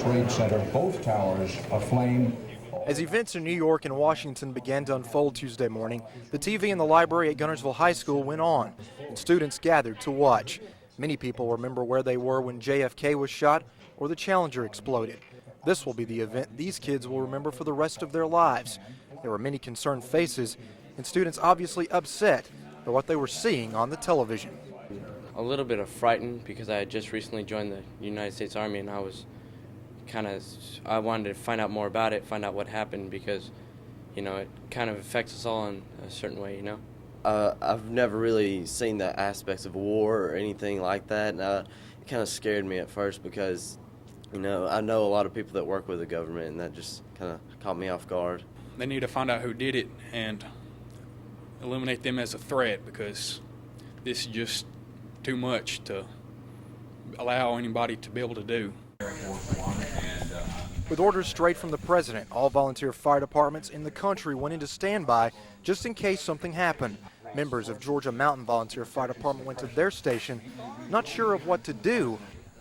Trade Center, both towers aflame. As events in New York and Washington began to unfold Tuesday morning, the TV in the library at Guntersville High School went on, and students gathered to watch. Many people remember where they were when JFK was shot or the Challenger exploded. This will be the event these kids will remember for the rest of their lives. There were many concerned faces, and students obviously upset by what they were seeing on the television. A little bit of frightened because I had just recently joined the United States Army, and I wanted to find out more about it, find out what happened, because, it kind of affects us all in a certain way, I've never really seen the aspects of war or anything like that, and it kind of scared me at first because, I know a lot of people that work with the government, and that just kind of caught me off guard. They need to find out who did it and eliminate them as a threat, because this is just too much to allow anybody to be able to do. With orders straight from the president, all volunteer fire departments in the country went into standby just in case something happened. Members of Georgia Mountain Volunteer Fire Department went to their station, not sure of what to do,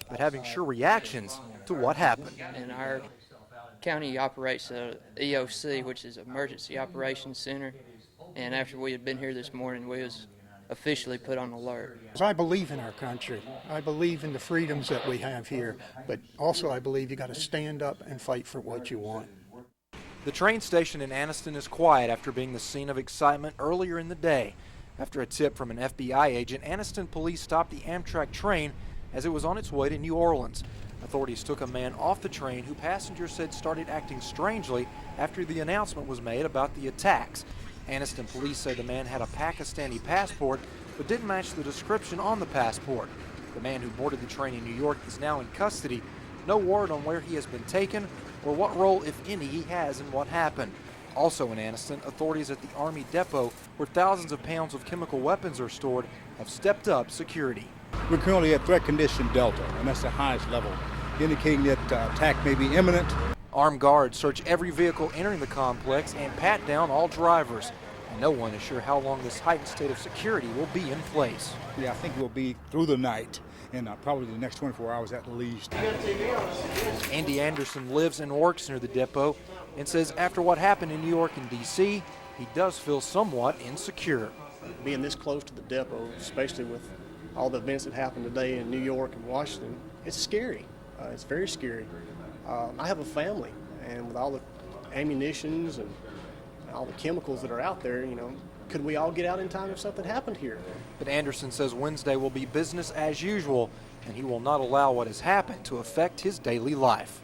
but having sure reactions to what happened. And our county operates a EOC, which is Emergency Operations Center, and after we had been here this morning, we was officially put on alert. I believe in our country. I believe in the freedoms that we have here, but also I believe you got to stand up and fight for what you want. The train station in Anniston is quiet after being the scene of excitement earlier in the day. After a tip from an FBI agent, Anniston police stopped the Amtrak train as it was on its way to New Orleans. Authorities took a man off the train who passengers said started acting strangely after the announcement was made about the attacks. Anniston police say the man had a Pakistani passport but didn't match the description on the passport. The man who boarded the train in New York is now in custody. No word on where he has been taken or what role, if any, he has in what happened. Also in Anniston, authorities at the Army depot, where thousands of pounds of chemical weapons are stored, have stepped up security. We're currently at threat condition Delta, and that's the highest level, indicating that attack may be imminent. Armed guards search every vehicle entering the complex and pat down all drivers. And no one is sure how long this heightened state of security will be in place. Yeah, I think we'll be through the night, and probably the next 24 hours at least. Andy Anderson lives and works near the depot and says after what happened in New York and D.C., he does feel somewhat insecure. Being this close to the depot, especially with all the events that happened today in New York and Washington, it's scary. It's very scary. I have a family, and with all the ammunitions and all the chemicals that are out there, could we all get out in time if something happened here? But Anderson says Wednesday will be business as usual, and he will not allow what has happened to affect his daily life.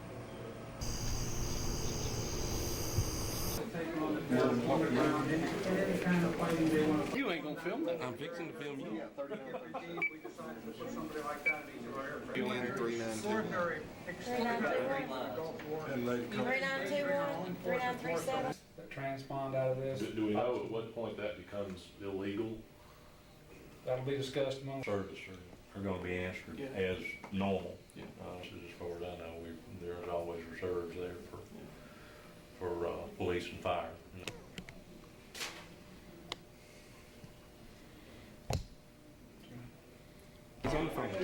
You ain't gonna film that. I'm fixing to film you. 3921, 3937. Transpond out of this. Do we know at what point that becomes illegal? That'll be discussed among Service are going to be answered as normal. As far as I know, there's always reserves there for police and fire.